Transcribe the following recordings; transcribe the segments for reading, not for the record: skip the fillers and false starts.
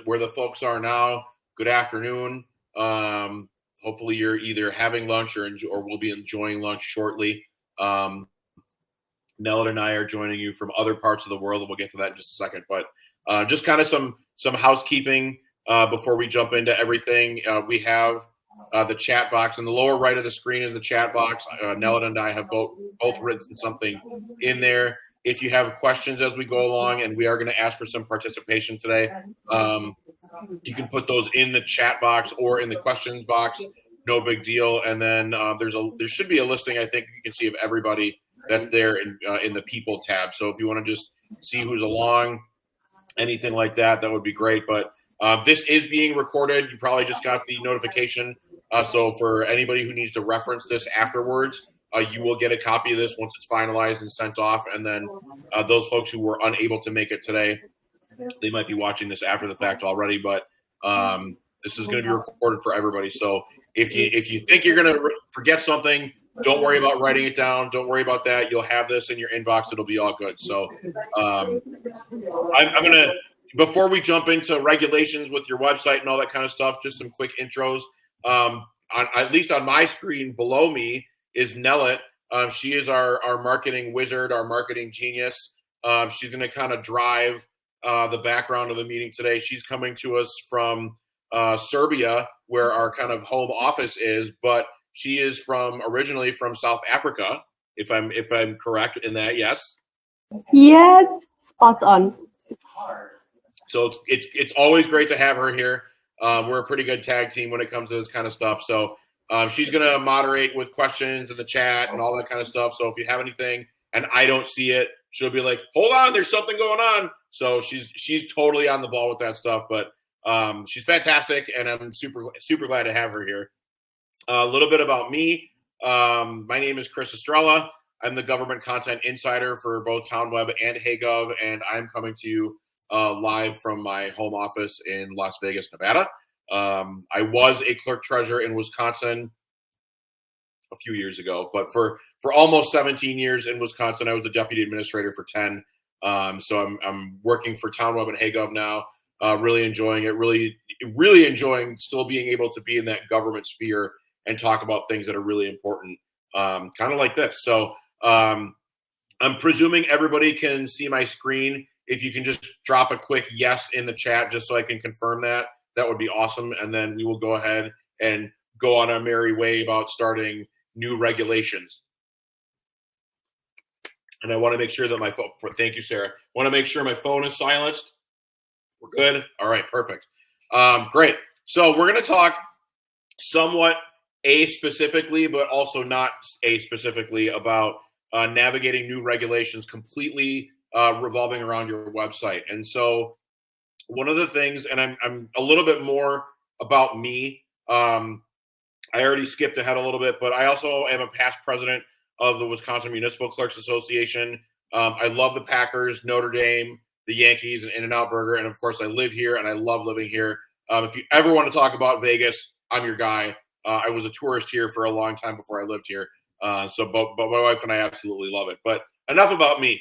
where the folks are now. Good afternoon. Hopefully you're either having lunch or will be enjoying lunch shortly. Nella and I are joining you from other parts of the world, and we'll get to that in just a second. But just kind of some housekeeping before we jump into everything. We have the chat box in the lower right of the screen is the chat box. Nella and I have both written something in there. If you have questions as we go along, and we are going to ask for some participation today, you can put those in the chat box or in the questions box. No big deal. And then there should be a listing, I think you can see, of everybody that's there in the people tab. So if you want to just see who's along, anything like that, that would be great. But this is being recorded. You probably just got the notification. So for anybody who needs to reference this afterwards, you will get a copy of this once it's finalized and sent off. And then those folks who were unable to make it today, they might be watching this after the fact already. But this is going to be recorded for everybody. So if you think you're going to forget something, don't worry about writing it down. Don't worry about that. You'll have this in your inbox. It'll be all good. So I'm going to, before we jump into regulations with your website and all that kind of stuff, just some quick intros. At least on my screen below me is Nellet. She is our marketing wizard, our marketing genius. She's going to kind of drive the background of the meeting today. She's coming to us from Serbia, where our kind of home office is, but she is originally from South Africa, if I'm correct in that. Yes. Yes, spot on. So it's always great to have her here. We're a pretty good tag team when it comes to this kind of stuff. So she's going to moderate with questions in the chat and all that kind of stuff. So if you have anything and I don't see it, she'll be like, "Hold on, there's something going on." So she's totally on the ball with that stuff. But she's fantastic, and I'm super glad to have her here. A little bit about me. My name is Chris Estrella. I'm the government content insider for both TownWeb and HeyGov, and I'm coming to you live from my home office in Las Vegas, Nevada. I was a clerk treasurer in Wisconsin a few years ago, but for almost 17 years in Wisconsin, I was the deputy administrator for 10. So I'm working for TownWeb and HeyGov now. Really enjoying it. Really enjoying still being able to be in that government sphere and talk about things that are really important, kind of like this. So I'm presuming everybody can see my screen. If you can just drop a quick yes in the chat just so I can confirm that, that would be awesome. And then we will go ahead and go on our merry way about starting new regulations. And I want to make sure that my phone, thank you, Sarah. Want to make sure my phone is silenced. We're good. All right, perfect. Great. So we're going to talk somewhat specifically, but also not specifically about navigating new regulations completely revolving around your website. And so one of the things, and I'm a little bit more about me. I already skipped ahead a little bit, but I also am a past president of the Wisconsin Municipal Clerks Association. I love the Packers, Notre Dame, the Yankees, and In-N-Out Burger. And of course, I live here and I love living here. If you ever want to talk about Vegas, I'm your guy. I was a tourist here for a long time before I lived here. But my wife and I absolutely love it. But enough about me.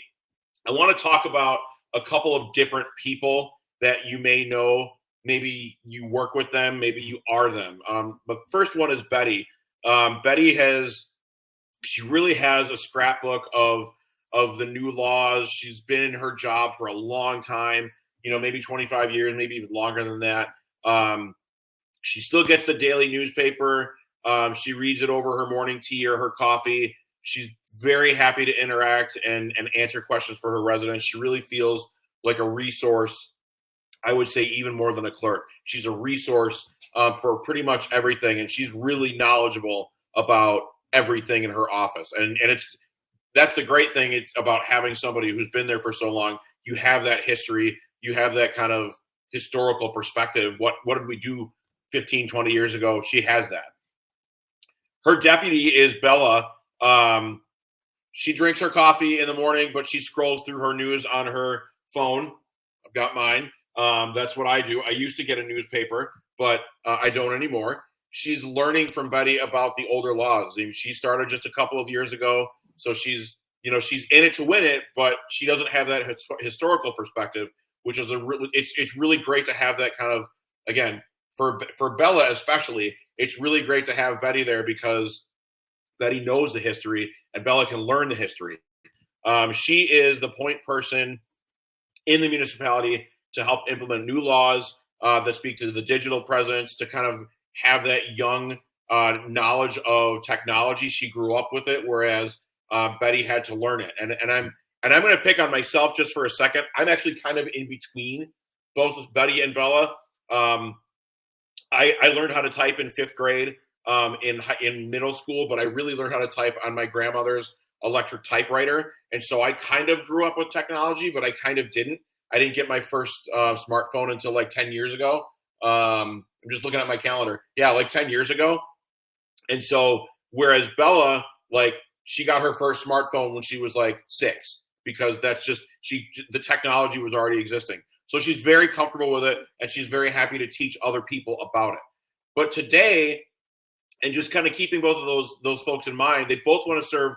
I want to talk about a couple of different people that you may know. Maybe you work with them, maybe you are them. But the first one is Betty. She really has a scrapbook of the new laws. She's been in her job for a long time, maybe 25 years, maybe even longer than that. She still gets the daily newspaper. She reads it over her morning tea or her coffee. She's very happy to interact and answer questions for her residents. She really feels like a resource. I would say even more than a clerk. She's a resource for pretty much everything, and she's really knowledgeable about everything in her office. And that's the great thing. It's about having somebody who's been there for so long. You have that history. You have that kind of historical perspective. What did we do 15, 20 years ago? She has that. Her deputy is Bella. She drinks her coffee in the morning, but she scrolls through her news on her phone. I've got mine. That's what I do. I used to get a newspaper, but I don't anymore. She's learning from Betty about the older laws. She started just a couple of years ago, so she's in it to win it, but she doesn't have that historical perspective, which is it's really great to have that kind of, again, for Bella especially, it's really great to have Betty there because Betty knows the history and Bella can learn the history. She is the point person in the municipality to help implement new laws that speak to the digital presence, to kind of have that young knowledge of technology. She grew up with it, whereas Betty had to learn it. And I'm going to pick on myself just for a second. I'm actually kind of in between both Betty and Bella. I learned how to type in 5th grade in middle school, but I really learned how to type on my grandmother's electric typewriter. And so I kind of grew up with technology, but I kind of didn't. I didn't get my first smartphone until like 10 years ago. I'm just looking at my calendar. Yeah, like 10 years ago. And so whereas Bella, like, she got her first smartphone when she was like 6, because that's just, the technology was already existing. So she's very comfortable with it, and she's very happy to teach other people about it. But today, and just kind of keeping both of those folks in mind, they both want to serve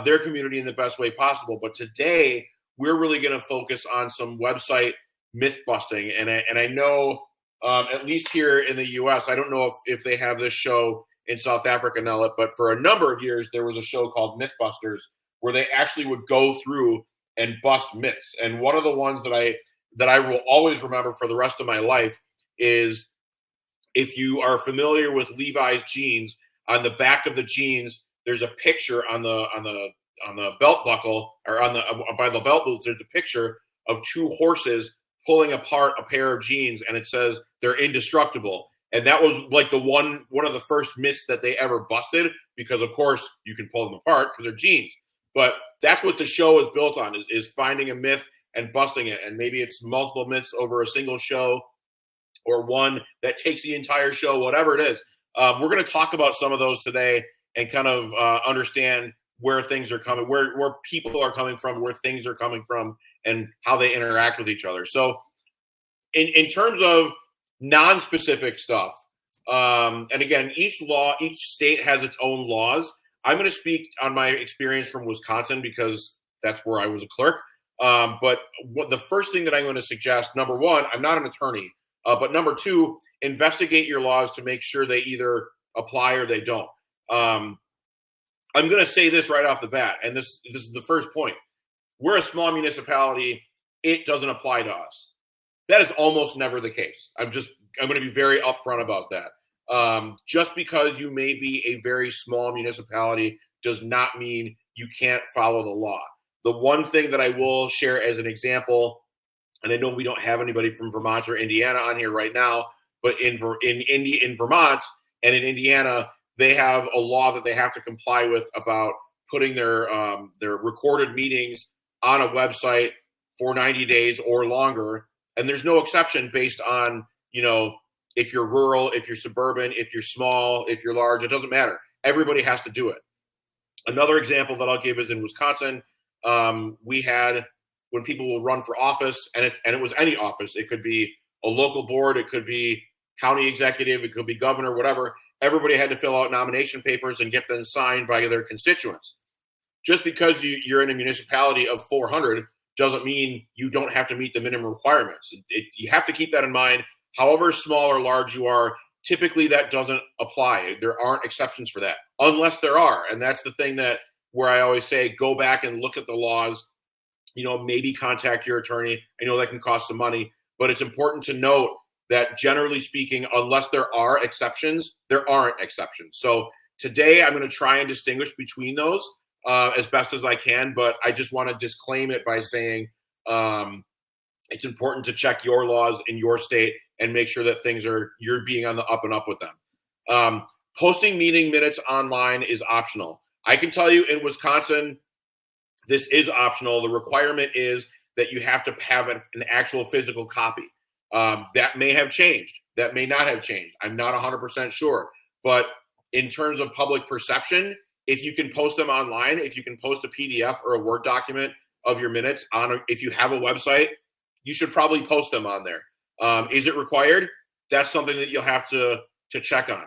their community in the best way possible. But today, we're really going to focus on some website myth busting. And I know, at least here in the U.S., I don't know if they have this show in South Africa now, but for a number of years, there was a show called Mythbusters where they actually would go through and bust myths. And one of the ones that I will always remember for the rest of my life is, if you are familiar with Levi's jeans, on the back of the jeans, there's a picture on the belt buckle, or by the belt loop, there's a picture of 2 horses pulling apart a pair of jeans, and it says they're indestructible. And that was like one of the first myths that they ever busted, because of course you can pull them apart because they're jeans. But that's what the show is built on, is finding a myth and busting it. And maybe it's multiple myths over a single show, or one that takes the entire show, whatever it is. We're going to talk about some of those today and kind of understand where things are coming, where people are coming from, where things are coming from, and how they interact with each other. So in terms of non-specific stuff, and again, each state has its own laws. I'm going to speak on my experience from Wisconsin because that's where I was a clerk. But the first thing that I'm going to suggest, number one, I'm not an attorney, but number two, investigate your laws to make sure they either apply or they don't. I'm going to say this right off the bat, and this is the first point. We're a small municipality. It doesn't apply to us. That is almost never the case. I'm going to be very upfront about that. Just because you may be a very small municipality does not mean you can't follow the law. The one thing that I will share as an example, and I know we don't have anybody from Vermont or Indiana on here right now, but in Vermont and in Indiana, they have a law that they have to comply with about putting their recorded meetings on a website for 90 days or longer. And there's no exception based on, if you're rural, if you're suburban, if you're small, if you're large, it doesn't matter. Everybody has to do it. Another example that I'll give is in Wisconsin. We had, when people will run for office, and it was any office, it could be a local board, it could be county executive, it could be governor, whatever. Everybody had to fill out nomination papers and get them signed by their constituents. Just because you're in a municipality of 400 doesn't mean you don't have to meet the minimum requirements. You have to keep that in mind. However small or large you are, typically that doesn't apply. There aren't exceptions for that, unless there are. And that's the thing where I always say, go back and look at the laws, maybe contact your attorney. I know that can cost some money, but it's important to note that generally speaking, unless there are exceptions, there aren't exceptions. So today I'm going to try and distinguish between those as best as I can, but I just want to disclaim it by saying it's important to check your laws in your state and make sure that you're being on the up and up with them. Posting meeting minutes online is optional. I can tell you in Wisconsin, this is optional. The requirement is that you have to have an actual physical copy. That may have changed. That may not have changed. I'm not 100% sure. But in terms of public perception, if you can post them online, if you can post a PDF or a Word document of your minutes if you have a website, you should probably post them on there. Is it required? That's something that you'll have to check on.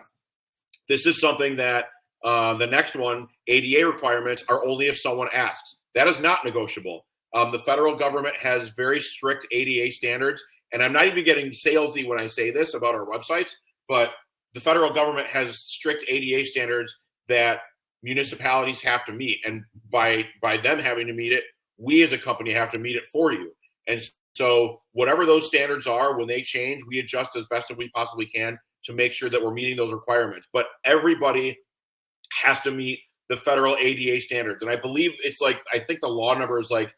This is something that the next one, ADA requirements, are only if someone asks. That is not negotiable. The federal government has very strict ADA standards, and I'm not even getting salesy when I say this about our websites, but the federal government has strict ADA standards that municipalities have to meet, and by them having to meet it, we as a company have to meet it for you. And so whatever those standards are, when they change, we adjust as best as we possibly can to make sure that we're meeting those requirements. But everybody has to meet the federal ADA standards. And I believe it's like, I think the law number is like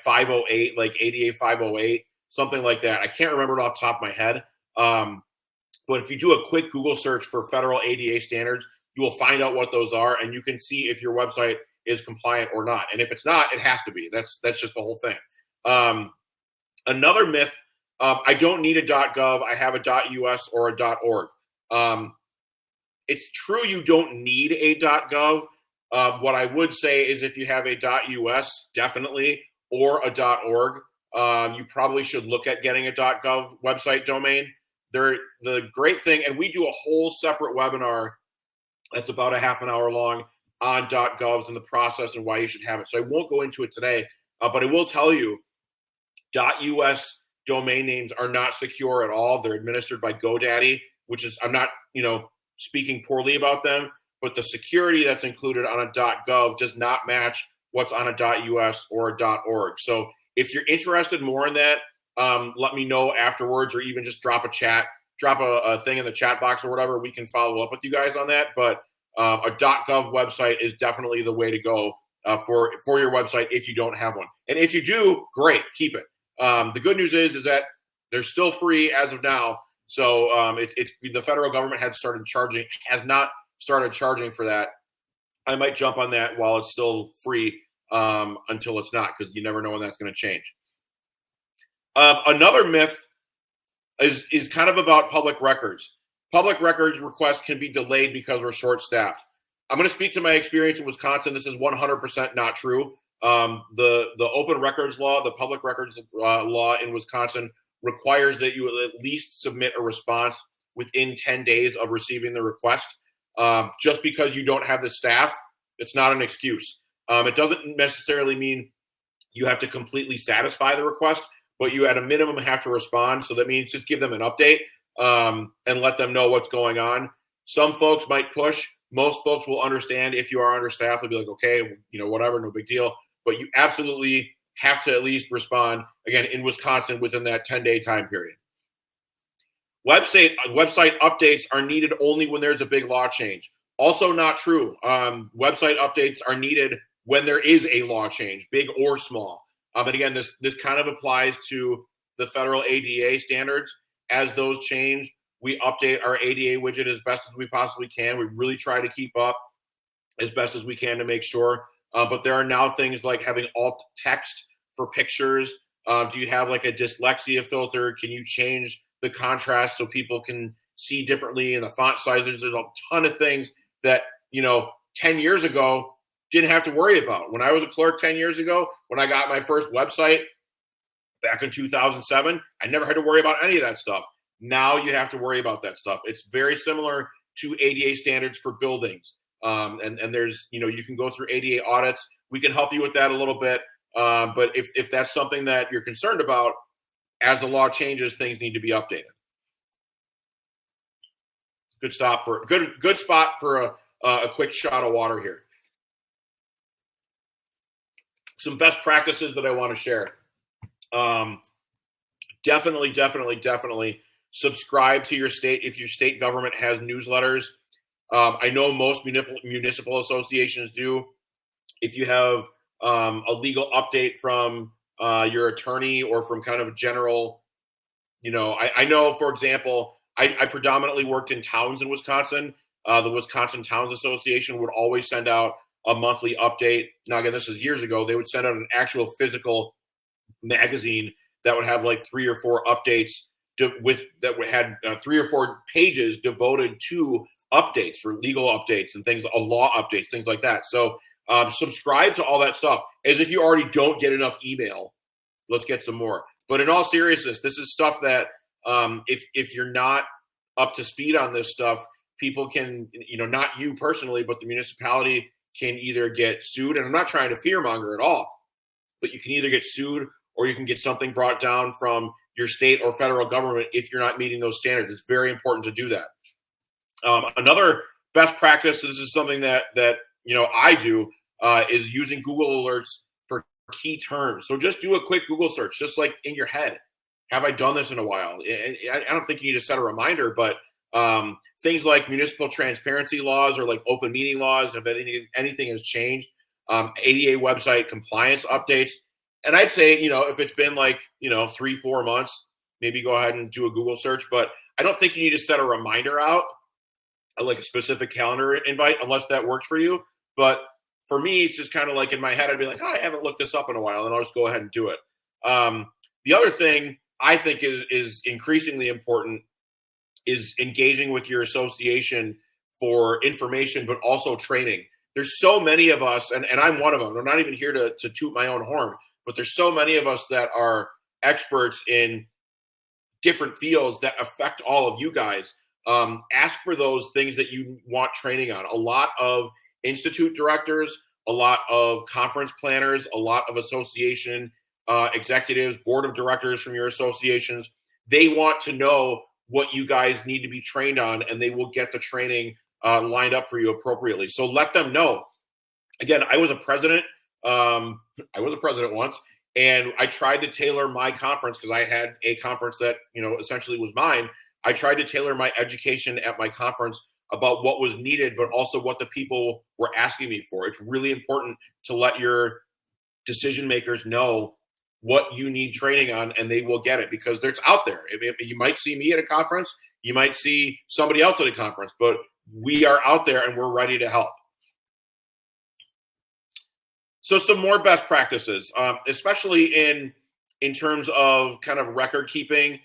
508, like ADA 508, something like that. I can't remember it off the top of my head. But if you do a quick Google search for federal ADA standards, you will find out what those are, and you can see if your website is compliant or not. And if it's not, it has to be. That's just the whole thing. Another myth, I don't need a .gov. I have a .us or a .org. It's true you don't need a .gov. What I would say is if you have a .us, definitely, or a .org, you probably should look at getting a .gov website domain. The great thing, and we do a whole separate webinar that's about a half an hour long on .govs and the process and why you should have it. So I won't go into it today, but I will tell you, .us domain names are not secure at all. They're administered by GoDaddy, which is, I'm not, speaking poorly about them, but the security that's included on a .gov does not match what's on a .us or a .org. So if you're interested more in that, let me know afterwards, or even just drop a thing in the chat box or whatever. We can follow up with you guys on that. But a .gov website is definitely the way to go for your website if you don't have one. And if you do, great, keep it. The good news is that they're still free as of now. So it's the federal government has not started charging for that. I might jump on that while it's still free until it's not, because you never know when that's going to change. Another myth is kind of about public records. Public records requests can be delayed because we're short-staffed. I'm going to speak to my experience in Wisconsin. This is 100% not true. The open records law, the public records law in Wisconsin requires that you will at least submit a response within 10 days of receiving the request. Just because you don't have the staff, it's not an excuse. It doesn't necessarily mean you have to completely satisfy the request, but you at a minimum have to respond. So that means just give them an update and let them know what's going on. Some folks might push. Most folks will understand if you are understaffed. They'll be like, okay, whatever, no big deal. But you absolutely have to at least respond, again, in Wisconsin within that 10-day time period. Website updates are needed only when there's a big law change. Also not true. Website updates are needed when there is a law change, big or small. But again, this kind of applies to the federal ADA standards. As those change, we update our ADA widget as best as we possibly can. We really try to keep up as best as we can to make sure. But there are now things like having alt text for pictures. Do you have like a dyslexia filter? Can you change the contrast so people can see differently in the font sizes? There's a ton of things that, 10 years ago didn't have to worry about. When I was a clerk 10 years ago, when I got my first website back in 2007, I never had to worry about any of that stuff. Now you have to worry about that stuff. It's very similar to ADA standards for buildings. And there's, you can go through ADA audits. We can help you with that a little bit. But if that's something that you're concerned about, as the law changes, things need to be updated. Good spot for a quick shot of water here. Some best practices that I want to share. Definitely subscribe to your state if your state government has newsletters. I know most municipal associations do. If you have a legal update from your attorney or from kind of a general, I know, for example, I predominantly worked in towns in Wisconsin. The Wisconsin Towns Association would always send out a monthly update. Now, again, this is years ago. They would send out an actual physical magazine that would have like 3 or 4 updates that had 3 or 4 pages devoted to updates for legal updates and things, law updates, things like that. So subscribe to all that stuff. As if you already don't get enough email, let's get some more. But in all seriousness, this is stuff that if you're not up to speed on this stuff, people can, not you personally, but the municipality can either get sued. And I'm not trying to fearmonger at all. but you can either get sued or you can get something brought down from your state or federal government if you're not meeting those standards. It's very important to do that. Another best practice, this is something that I do, is using Google Alerts for key terms. So just do a quick Google search, just like in your head. Have I done this in a while? I don't think you need to set a reminder, but things like municipal transparency laws or like open meeting laws, if anything has changed, ADA website compliance updates. And I'd say, if it's been like, 3-4 months, maybe go ahead and do a Google search. But I don't think you need to set a reminder out, like a specific calendar invite, unless that works for you. But for me, it's just kind of like in my head, I'd be like, I haven't looked this up in a while, and I'll just go ahead and do it. The other thing I think is increasingly important is engaging with your association for information, but also training. There's so many of us, and I'm one of them. I'm not even here to toot my own horn, but there's so many of us that are experts in different fields that affect all of you guys. Ask for those things that you want training on. A lot of institute directors, a lot of conference planners, a lot of association executives, board of directors from your associations, they want to know what you guys need to be trained on, and they will get the training lined up for you appropriately. So let them know. Again, I was a president once, and I tried to tailor my conference because I had a conference that, essentially was mine. I tried to tailor my education at my conference about what was needed, but also what the people were asking me for. It's really important to let your decision makers know what you need training on, and they will get it because it's out there. You might see me at a conference, you might see somebody else at a conference, but we are out there and we're ready to help. So some more best practices, especially in terms of kind of record keeping.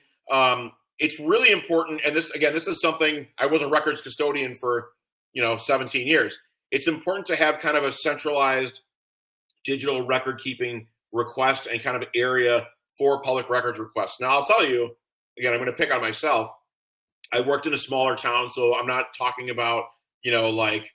It's really important, and this is something, I was a records custodian for 17 years. It's important to have kind of a centralized digital record keeping request and kind of area for public records requests. Now I'll tell you, again, I'm going to pick on myself. I worked in a smaller town, so I'm not talking about like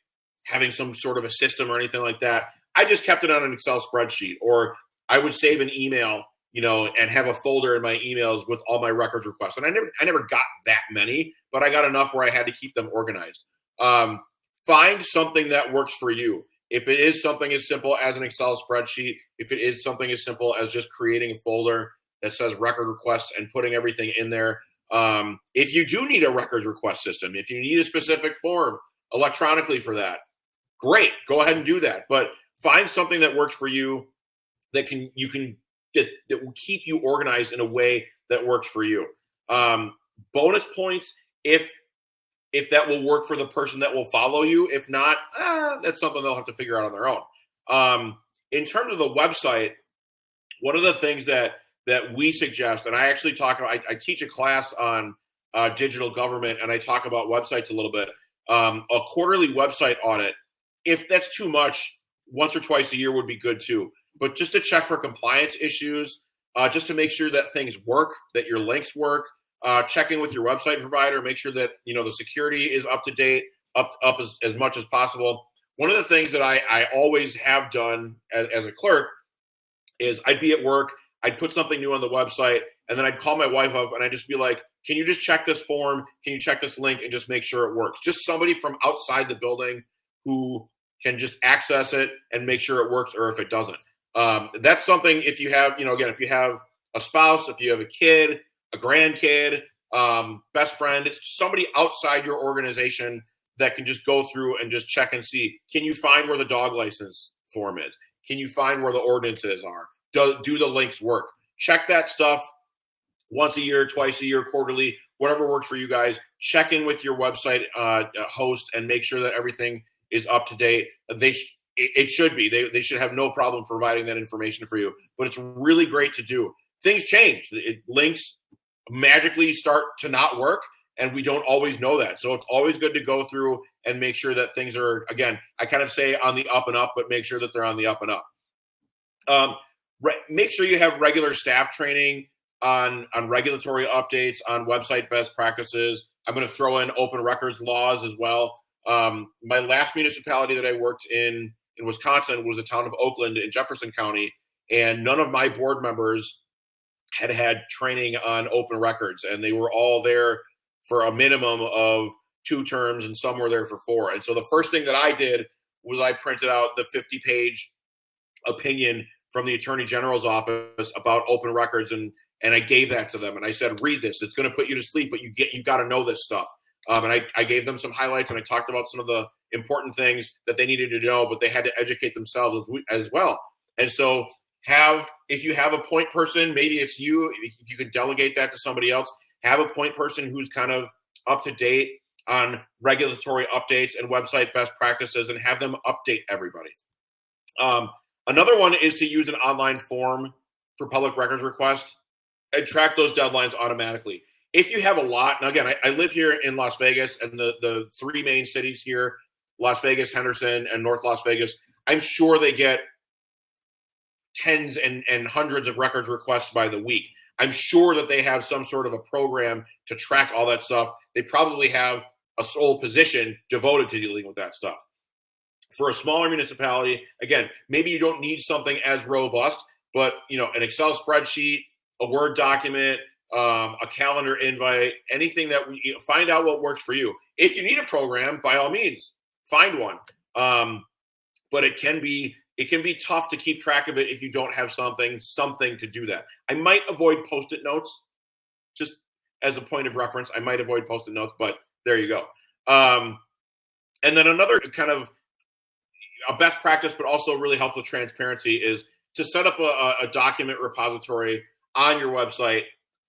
having some sort of a system or anything like that. I just kept it on an Excel spreadsheet, or I would save an email, and have a folder in my emails with all my records requests. And I never got that many, but I got enough where I had to keep them organized. Find something that works for you. If it is something as simple as an Excel spreadsheet, if it is something as simple as just creating a folder that says record requests and putting everything in there. If you do need a records request system, if you need a specific form electronically for that, great, go ahead and do that. But find something that works for you that will keep you organized in a way that works for you. Bonus points if that will work for the person that will follow you. If not, that's something they'll have to figure out on their own. In terms of the website, one of the things that we suggest, and I actually talk about, I teach a class on digital government, and I talk about websites a little bit. A quarterly website audit, if that's too much, once or twice a year would be good too. But just to check for compliance issues, just to make sure that things work, that your links work, checking with your website provider, make sure that the security is up to date, up as much as possible. One of the things that I always have done as a clerk is I'd be at work, I'd put something new on the website, and then I'd call my wife up and I'd just be like, can you just check this form? Can you check this link and just make sure it works? Just somebody from outside the building who can just access it and make sure it works, or if it doesn't. That's something, if you have, again, if you have a spouse, if you have a kid, a grandkid, best friend, it's somebody outside your organization that can just go through and just check and see, can you find where the dog license form is? Can you find where the ordinances are? Do the links work? Check that stuff once a year, twice a year, quarterly, whatever works for you guys. Check in with your website host and make sure that everything is up to date. It should be. They should have no problem providing that information for you. But it's really great to do. Things change. Links magically start to not work, and we don't always know that. So it's always good to go through and make sure that things are, again, I kind of say on the up and up, but make sure that they're on the up and up. Make sure you have regular staff training on regulatory updates, on website best practices. I'm going to throw in open records laws as well. My last municipality that I worked in Wisconsin was the town of Oakland in Jefferson County. and none of my board members had training on open records, and they were all there for a minimum of 2 terms, and some were there for 4. And so the first thing that I did was I printed out the 50-page opinion from the Attorney General's office about open records, and I gave that to them, and I said, read this. It's going to put you to sleep, but you got to know this stuff. And I gave them some highlights, and I talked about some of the important things that they needed to know, but they had to educate themselves as well. And so if you have a point person, maybe it's you, if you could delegate that to somebody else, have a point person who's kind of up to date on regulatory updates and website best practices, and have them update everybody. Another one is to use an online form for public records requests and track those deadlines automatically. If you have a lot, and again, I live here in Las Vegas, and the 3 main cities here, Las Vegas, Henderson, and North Las Vegas, I'm sure they get tens and hundreds of records requests by the week. I'm sure that they have some sort of a program to track all that stuff. They probably have a sole position devoted to dealing with that stuff. For a smaller municipality, again, maybe you don't need something as robust, but an Excel spreadsheet, a Word document, a calendar invite, anything that find out what works for you. If you need a program, by all means, find one. But it can be tough to keep track of it if you don't have something to do that. I might avoid Post-it notes, just as a point of reference. I might avoid Post-it notes, but there you go. And then another kind of a best practice, but also really helps with transparency, is to set up a document repository on your website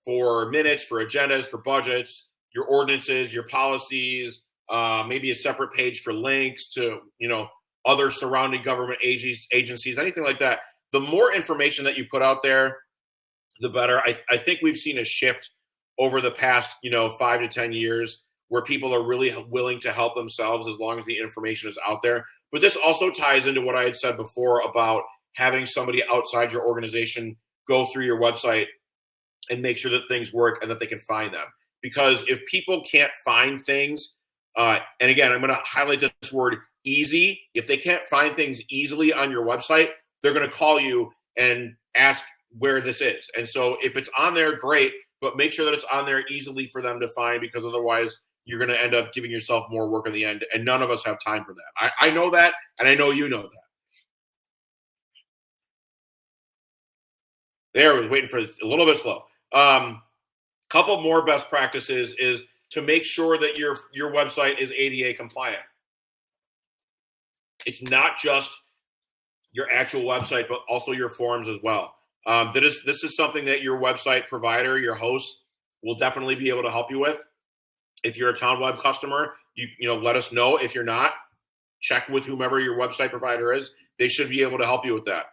for minutes, for agendas, for budgets, your ordinances, your policies, maybe a separate page for links to, other surrounding government agencies, anything like that. The more information that you put out there, the better. I think we've seen a shift over the past, 5 to 10 years where people are really willing to help themselves as long as the information is out there. But this also ties into what I had said before about having somebody outside your organization go through your website and make sure that things work and that they can find them. Because if people can't find things, and again, I'm going to highlight this word easy. If they can't find things easily on your website, they're going to call you and ask where this is. And so if it's on there, great, but make sure that it's on there easily for them to find, because otherwise you're going to end up giving yourself more work in the end, and none of us have time for that. I know that, and I know you know that. There, I was waiting for a little bit slow. Couple more best practices is to make sure that your website is ADA compliant. It's not just your actual website, but also your forms as well. This is something that your website provider, your host, will definitely be able to help you with. If you're a Town Web customer, you let us know. If you're not, check with whomever your website provider is. They should be able to help you with that.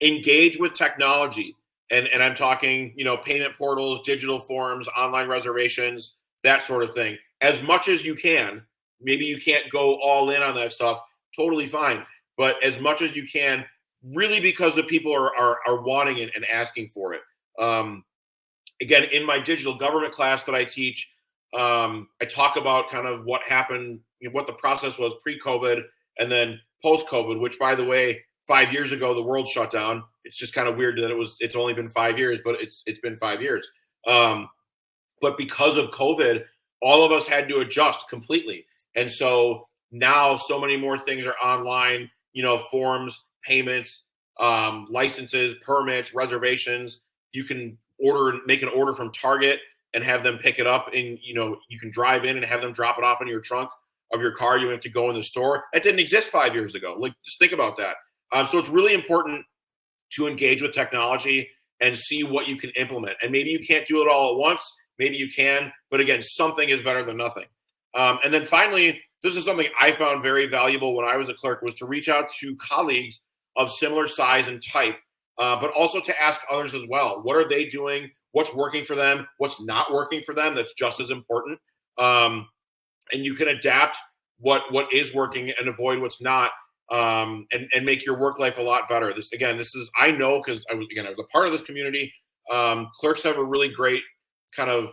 Engage with technology. And I'm talking, payment portals, digital forms, online reservations, that sort of thing. As much as you can. Maybe you can't go all in on that stuff. Totally fine. But as much as you can, really, because the people are wanting it and asking for it. Again, in my digital government class that I teach, I talk about kind of what happened, what the process was pre-COVID and then post-COVID, which, by the way, 5 years ago, the world shut down. It's just kind of weird that it's only been 5 years, but it's been 5 years. But because of COVID, all of us had to adjust completely. And so now so many more things are online, forms, payments, licenses, permits, reservations. You can make an order from Target and have them pick it up, and you can drive in and have them drop it off in your trunk of your car. You don't have to go in the store. That didn't exist 5 years ago. Just think about that. So it's really important to engage with technology and see what you can implement. And maybe you can't do it all at once. Maybe you can, but again, something is better than nothing. And then finally, this is something I found very valuable when I was a clerk, was to reach out to colleagues of similar size and type, but also to ask others as well. What are they doing? What's working for them? What's not working for them? That's just as important. And you can adapt what is working and avoid what's not, and make your work life a lot better. I know, because I was a part of this community. Clerks have a really great kind of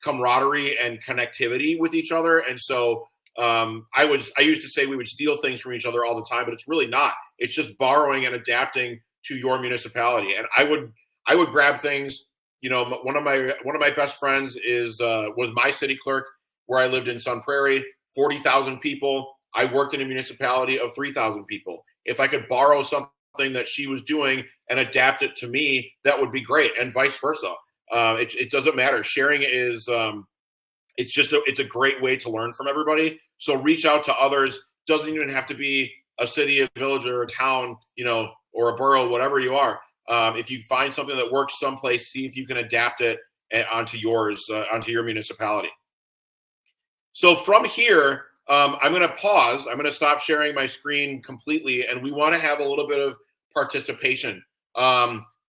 camaraderie and connectivity with each other. And so I used to say we would steal things from each other all the time, but it's really not. It's just borrowing and adapting to your municipality. And I would grab things. One of my best friends was my city clerk where I lived in Sun Prairie, 40,000 people. I worked in a municipality of 3,000 people. If I could borrow something that she was doing and adapt it to me, that would be great, and vice versa. It doesn't matter. Sharing is it's a great way to learn from everybody. So reach out to others. Doesn't even have to be a city, a village, or a town, or a borough, whatever you are. If you find something that works someplace, see if you can adapt it onto yours, onto your municipality. So from here, I'm going to pause. I'm going to stop sharing my screen completely, and we want to have a little bit of participation.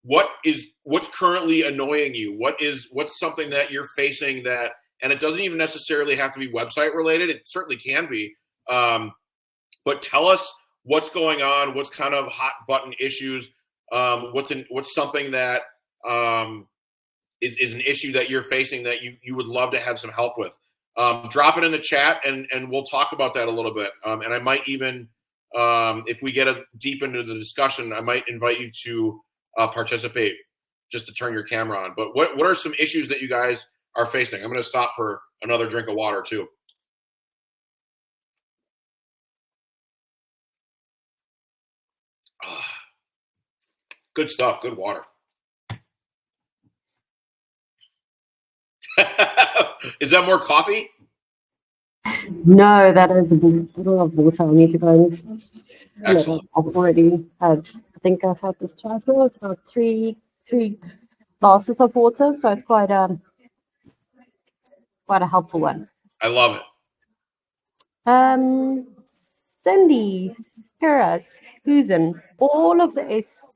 What's currently annoying you? What's something that you're facing that, and it doesn't even necessarily have to be website related. It certainly can be. But tell us what's going on. What's kind of hot button issues? What's something that is an issue that you're facing that you would love to have some help with? Drop it in the chat, and we'll talk about that a little bit. And I might even, if we get deep into the discussion, I might invite you to participate, just to turn your camera on. But what are some issues that you guys are facing? I'm going to stop for another drink of water too. Good stuff. Good water. Is that more coffee? No, that is a bottle of water. I need to go and Excellent. I've already had, I think I've had this twice now. It's about three glasses of water, so it's quite a helpful one. I love it. Cindy, Paris, Susan, all of the S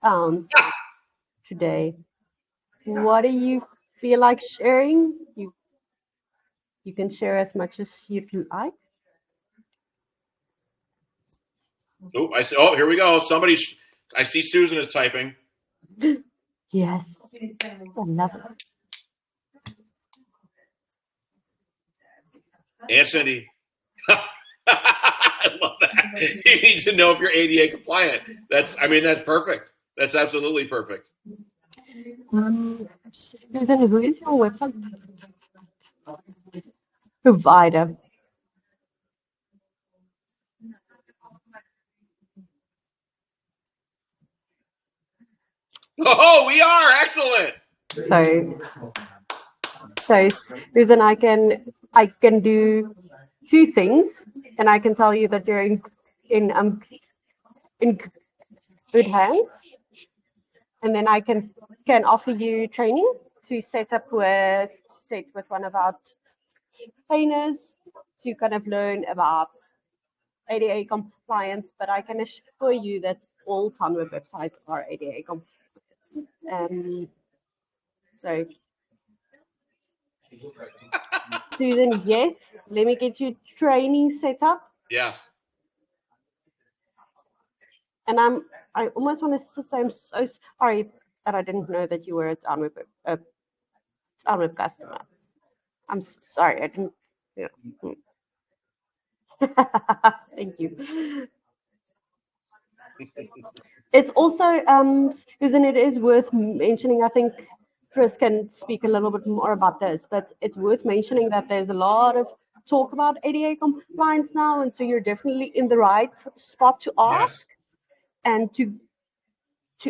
sounds today. What do you feel like sharing? You can share as much as you'd like. Oh, here we go. I see Susan is typing. Yes, I love it. And Cindy. I love that. You need to know if you're ADA compliant. That's perfect. That's absolutely perfect. Susan, who is your website provider? Oh, we are excellent. So Susan, I can do two things, and I can tell you that you're in good hands. And then I can offer you training to set with one of our trainers to kind of learn about ADA compliance. But I can assure you that all TANWeb websites are ADA compliant. So, Susan, yes, let me get you training set up. Yes. And I almost want to say I'm so sorry that I didn't know that you were a TANWeb customer. I'm sorry, I didn't. Yeah. Thank you. It's also, Susan, it is worth mentioning, I think Chris can speak a little bit more about this, but it's worth mentioning that there's a lot of talk about ADA compliance now, and so you're definitely in the right spot to ask and to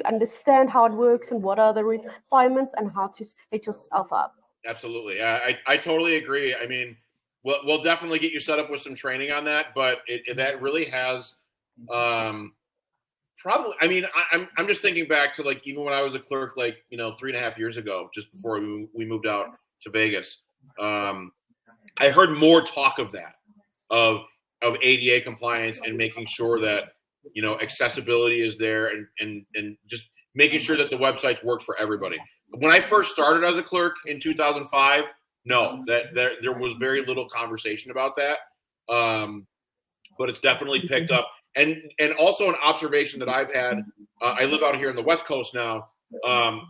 understand how it works and what are the requirements and how to set yourself up. Absolutely. I totally agree. I mean, we'll definitely get you set up with some training on that, but that really has probably, I mean, I'm just thinking back to like even when I was a clerk, like 3.5 years ago, just before we moved out to Vegas. I heard more talk of that, of ADA compliance and making sure that accessibility is there and just making sure that the websites work for everybody. When I first started as a clerk in 2005, no, that there was very little conversation about that, but it's definitely picked up. And also an observation that I've had, I live out here in the West Coast now.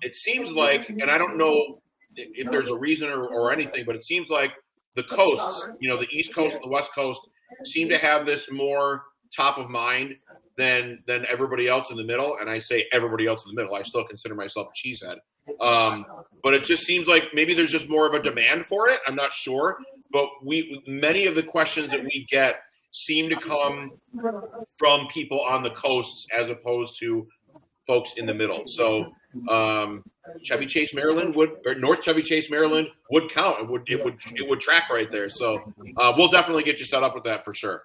It seems like, and I don't know if there's a reason or anything, but it seems like the coasts, the East Coast and the West Coast, seem to have this more top of mind than everybody else in the middle. And I say everybody else in the middle. I still consider myself a cheesehead. But it just seems like maybe there's just more of a demand for it. I'm not sure. But many of the questions that we get seem to come from people on the coasts as opposed to folks in the middle. So Chevy Chase, Maryland North Chevy Chase, Maryland would count. It would track right there. So we'll definitely get you set up with that for sure.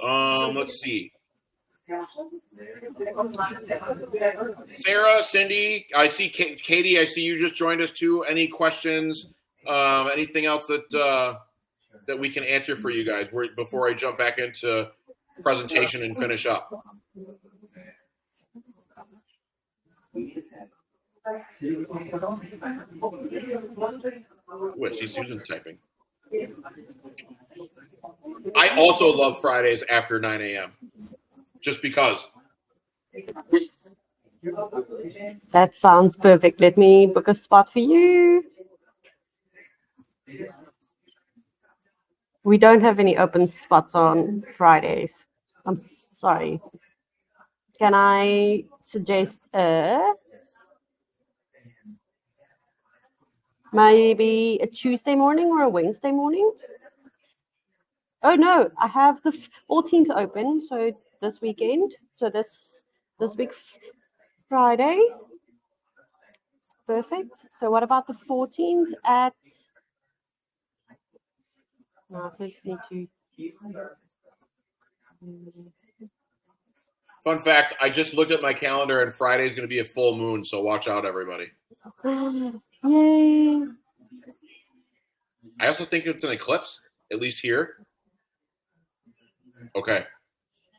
Let's see. Sarah, Cindy, I see Katie. I see you just joined us too. Any questions? Anything else that we can answer for you guys before I jump back into presentation and finish up? Wait, see, Susan's typing. I also love Fridays after 9 a.m. just because. That sounds perfect. Let me book a spot for you. We don't have any open spots on Fridays. I'm sorry. Can I suggest maybe a Tuesday morning or a Wednesday morning? Oh no, I have the 14th open, so this weekend. So this week Friday. Perfect. So what about the 14th at? No, I just need to. Fun fact, I just looked at my calendar and Friday is going to be a full moon, so watch out, everybody. Yay. I also think it's an eclipse, at least here. Okay.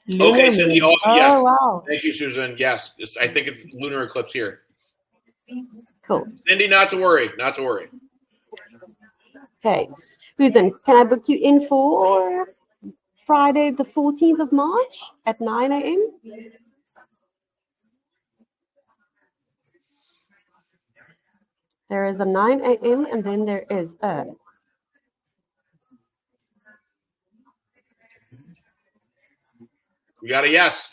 Lunar Okay, Cindy. moon. Oh, yes. Wow. Thank you, Susan. Yes, I think it's lunar eclipse here. Cool. Cindy, not to worry. Not to worry. Okay. Susan, can I book you in for Friday, the 14th of March at 9 a.m.? There is a 9 a.m. and then there is a. We got a yes.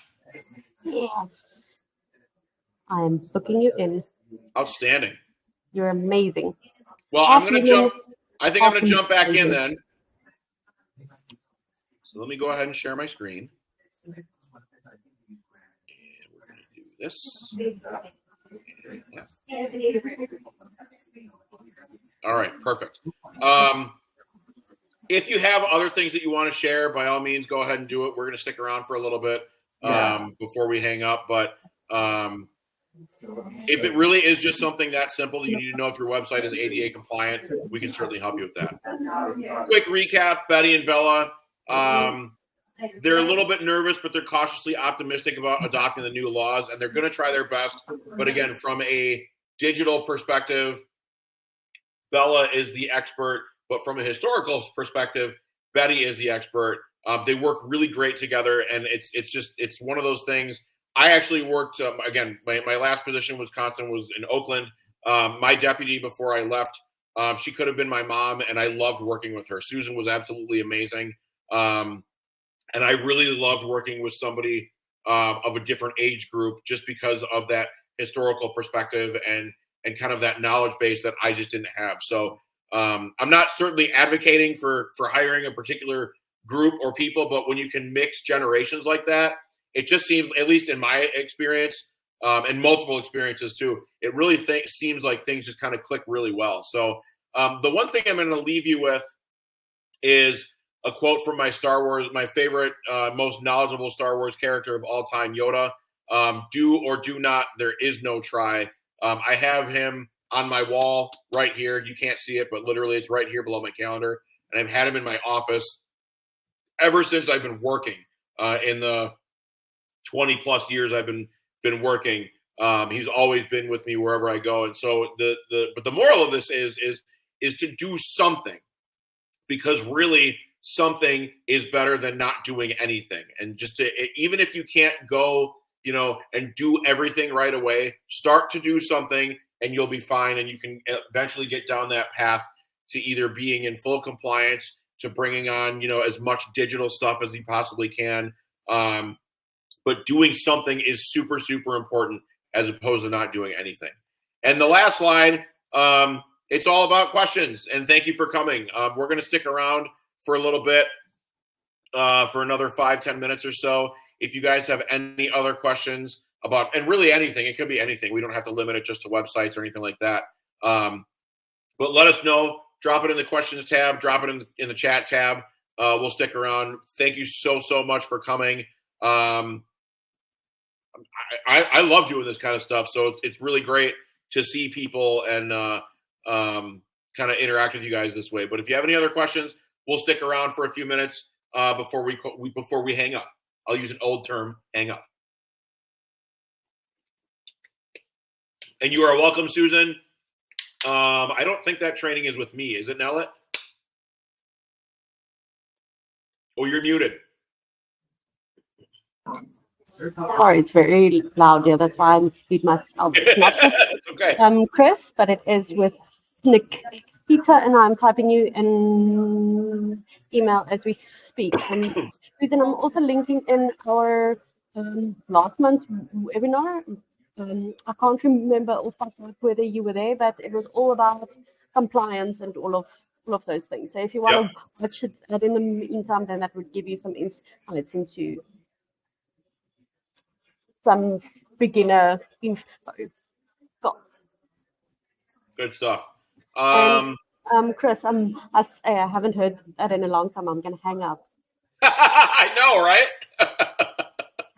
Yes. I am booking you in. Outstanding. You're amazing. Well, I'm going to jump. I think I'm going to jump back in then. So let me go ahead and share my screen. And we're going to do this. Yeah. All right, perfect. If you have other things that you want to share, by all means, go ahead and do it. We're going to stick around for a little bit before we hang up. But if it really is just something that simple, you need to know if your website is ADA compliant, we can certainly help you with that. Quick recap, Betty and Bella. They're a little bit nervous, but they're cautiously optimistic about adopting the new laws, and they're going to try their best. But again, from a digital perspective, Bella is the expert, but from a historical perspective, Betty is the expert. They work really great together, and it's one of those things. I actually worked, again, my last position in Wisconsin was in Oakland. My deputy before I left, she could have been my mom, and I loved working with her. Susan was absolutely amazing. And I really loved working with somebody of a different age group just because of that historical perspective and kind of that knowledge base that I just didn't have. So I'm not certainly advocating for hiring a particular group or people, but when you can mix generations like that, it just seems, at least in my experience, and multiple experiences too, it really seems like things just kind of click really well. So the one thing I'm going to leave you with is a quote from my Star Wars, my favorite, most knowledgeable Star Wars character of all time, Yoda. Do or do not, there is no try. I have him on my wall right here. You can't see it, but literally it's right here below my calendar. And I've had him in my office ever since I've been working in the 20 plus years I've been working. He's always been with me wherever I go. And so but the moral of this is to do something, because really something is better than not doing anything. And just to, even if you can't go, and do everything right away, start to do something and you'll be fine. And you can eventually get down that path to either being in full compliance, bringing on, as much digital stuff as you possibly can. But doing something is super, super important as opposed to not doing anything. And the last slide, it's all about questions. And thank you for coming. We're going to stick around for a little bit, for another 5-10 minutes or so. If you guys have any other questions about, and really anything, it could be anything. We don't have to limit it just to websites or anything like that. But let us know. Drop it in the questions tab. Drop it in the chat tab. We'll stick around. Thank you so much for coming. I love doing this kind of stuff, so it's really great to see people and kind of interact with you guys this way. But if you have any other questions, we'll stick around for a few minutes before we hang up. I'll use an old term, hang up. And you are welcome, Susan. I don't think that training is with me. Is it, Nellet? Oh, you're muted. Sorry, it's very loud here. That's why I mute myself. It's not It's okay. Chris, but it is with Nick Peter, and I'm typing you an email as we speak. And Susan, I'm also linking in our last month's webinar. I can't remember off by heart whether you were there, but it was all about compliance and all of those things. So if you want to watch it in the meantime, then that would give you some insights into some beginner info. Good stuff. Chris, I haven't heard that in a long time. I'm going to hang up. I know, right?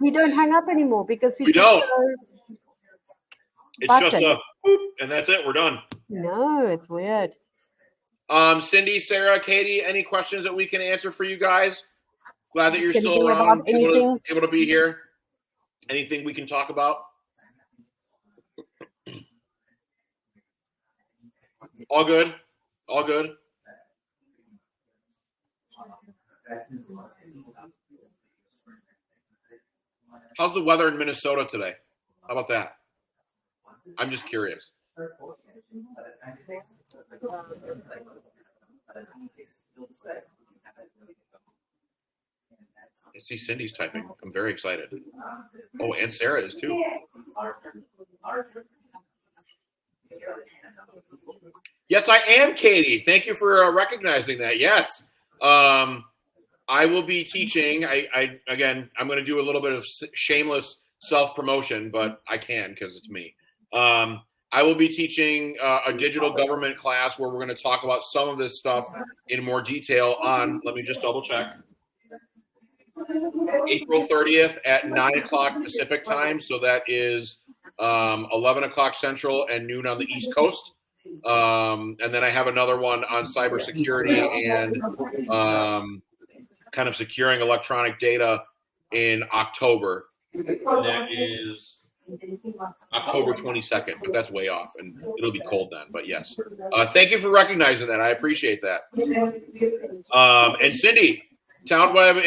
We don't hang up anymore because we don't. It's just a boop, and that's it. We're done. No, it's weird. Cindy, Sarah, Katie, any questions that we can answer for you guys? Glad that you're still around, able to be here. Anything we can talk about? All good? All good? How's the weather in Minnesota today? How about that? I'm just curious. I see Cindy's typing. I'm very excited. Oh, and Sarah is too. Yes, I am, Katie. Thank you for recognizing that. Yes. I will be teaching. Again, I'm going to do a little bit of shameless self-promotion, but I can because it's me. I will be teaching a digital government class where we're going to talk about some of this stuff in more detail on, let me just double check, April 30th at 9 o'clock Pacific time. So that is 11 o'clock Central and noon on the East Coast. And then I have another one on cybersecurity and kind of securing electronic data in October. And that is October 22nd, but that's way off, and it'll be cold then. But yes, thank you for recognizing that. I appreciate that. And Cindy, TownWeb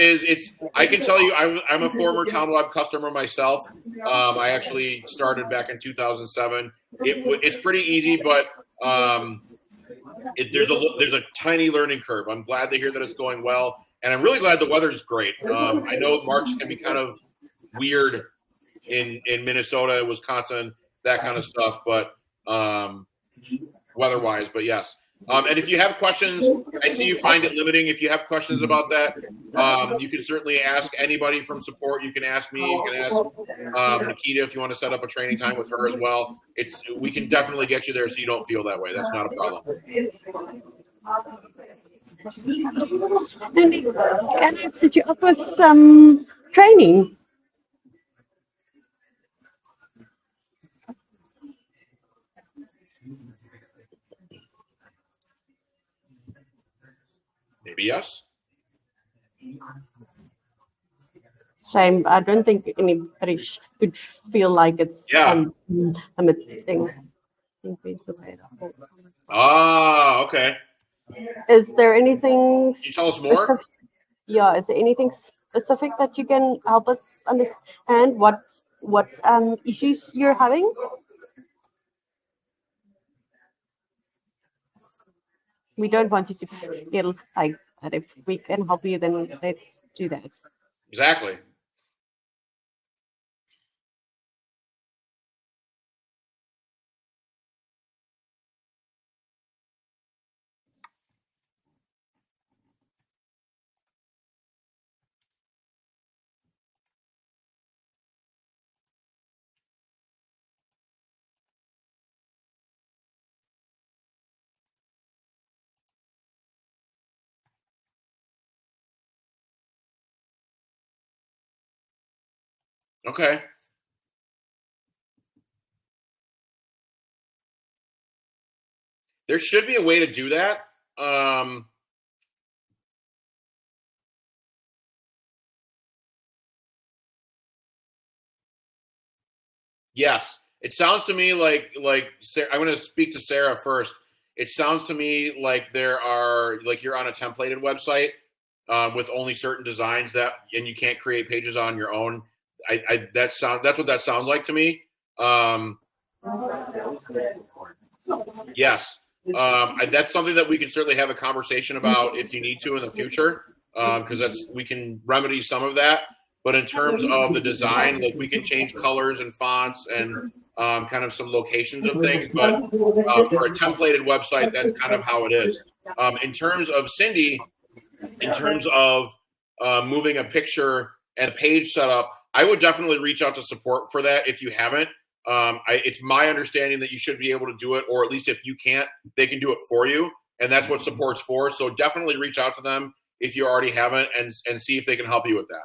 I can tell you, I'm a former TownWeb customer myself. I actually started back in 2007. It's pretty easy, but there's a tiny learning curve. I'm glad to hear that it's going well, and I'm really glad the weather's great. I know March can be kind of weird in Minnesota, Wisconsin, that kind of stuff, but weather-wise, but yes. And if you have questions, I see you find it limiting. If you have questions about that, you can certainly ask anybody from support. You can ask me. You can ask Nikita if you want to set up a training time with her as well. We can definitely get you there so you don't feel that way. That's not a problem. Can I set you up with training? Maybe yes. Shame. I don't think anybody should feel like it's limiting. Okay. Is there anything? Can you tell us more? Yeah. Is there anything specific that you can help us understand? What issues you're having? We don't want you to feel like that if we can help you, then let's do that. Exactly. Okay. There should be a way to do that. Yes, it sounds to me like I'm going to speak to Sarah first. It sounds to me like there are like you're on a templated website with only certain designs that, and you can't create pages on your own. That's what that sounds like to me. Yes, that's something that we can certainly have a conversation about if you need to in the future, because we can remedy some of that. But in terms of the design, like we can change colors and fonts and kind of some locations of things. But for a templated website, that's kind of how it is. In terms of Cindy, in terms of moving a picture and a page setup, I would definitely reach out to support for that if you haven't. It's my understanding that you should be able to do it, or at least if you can't, they can do it for you, and that's what support's for. So definitely reach out to them if you already haven't, and see if they can help you with that.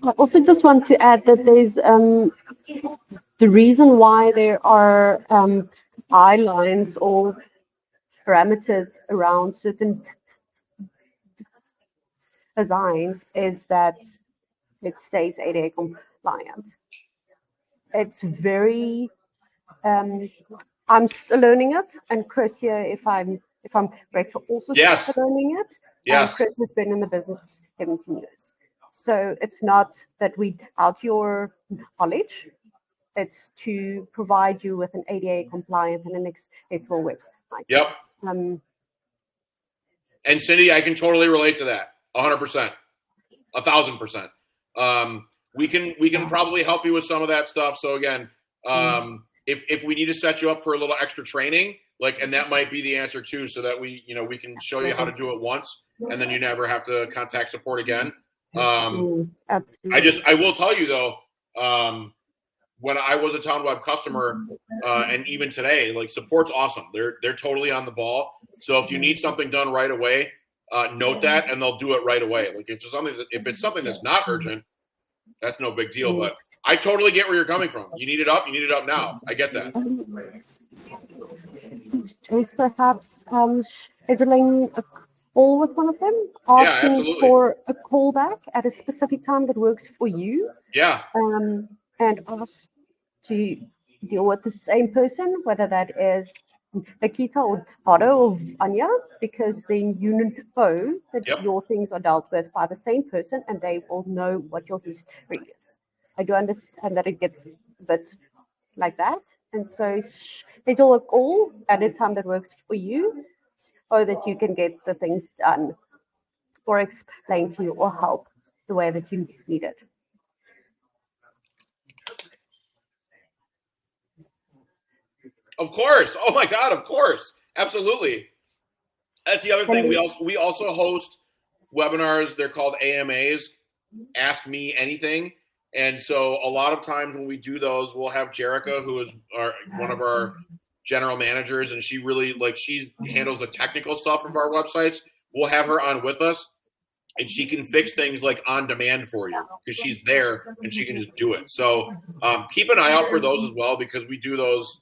I also just want to add that there's the reason why there are guidelines or parameters around certain designs is that it stays ADA compliant. It's very I'm still learning it, and Chris here, if I'm correct, also Yes. still learning it. Yes. Chris has been in the business for 17 years. So it's not that we doubt your knowledge. It's to provide you with an ADA compliant and an accessible website. Yep. And Cindy, I can totally relate to that. 100%, 1,000%. We can probably help you with some of that stuff. So again, if we need to set you up for a little extra training, and that might be the answer too, so that we can show you how to do it once, and then you never have to contact support again. Absolutely. I will tell you though, when I was a Town Web customer, and even today, support's awesome. They're totally on the ball. So if you need something done right away, note that, and they'll do it right away. If it's something that's not urgent, that's no big deal. But I totally get where you're coming from. You need it up now. I get that. Is perhaps scheduling a call with one of them, asking for a callback at a specific time that works for you. Yeah. And ask to deal with the same person, whether that is Nikita or Tado or Anya, because then you know that your things are dealt with by the same person, and they will know what your history is. I do understand that it gets a bit like that, and so schedule a call at a time that works for you, so that you can get the things done, or explain to you, or help the way that you need it. Of course. Oh my God, of course. Absolutely. That's the other thing. We also host webinars. They're called AMAs, Ask Me Anything. And so a lot of times when we do those, we'll have Jerica, who is one of our general managers, and she really she handles the technical stuff of our websites. We'll have her on with us, and she can fix things on demand for you, because she's there and she can just do it. So keep an eye out for those as well, because we do those.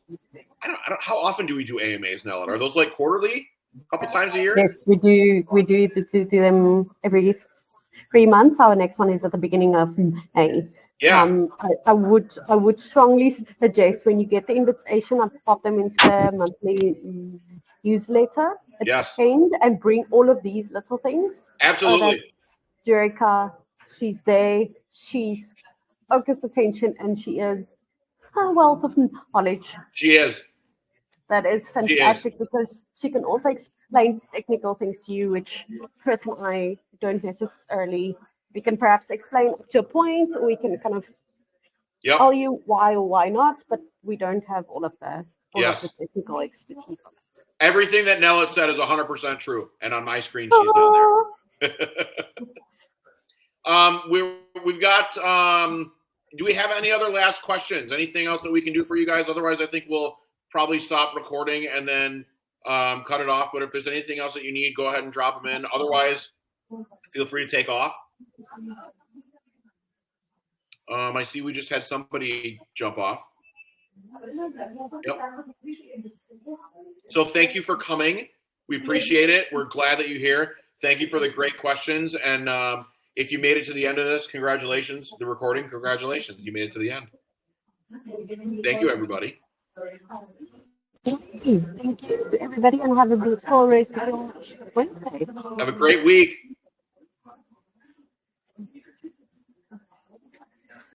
I don't. How often do we do AMAs, Nella? Are those quarterly? A couple times a year? Yes, we do. We do them every 3 months. Our next one is at the beginning of May. Yeah. I would strongly suggest, when you get the invitation, I pop them into the monthly newsletter. Attend and bring all of these little things. Absolutely. So that Jerica, she's there. She's focused attention, and she is a wealth of knowledge. She is. That is fantastic because she can also explain technical things to you, which Chris and I don't necessarily. We can perhaps explain up to a point, or we can kind of tell you why or why not, but we don't have all of the technical expertise on it. Everything that Nella said is 100% true, and on my screen she's down there. We've got. Do we have any other last questions? Anything else that we can do for you guys? Otherwise, I think we'll probably stop recording and then cut it off. But if there's anything else that you need, go ahead and drop them in. Otherwise, feel free to take off. I see we just had somebody jump off. Yep. So thank you for coming. We appreciate it. We're glad that you're here. Thank you for the great questions. And if you made it to the end of this, congratulations. The recording, congratulations. You made it to the end. Thank you, everybody. Thank you, everybody, and have a beautiful rest of your Wednesday. Have a great week.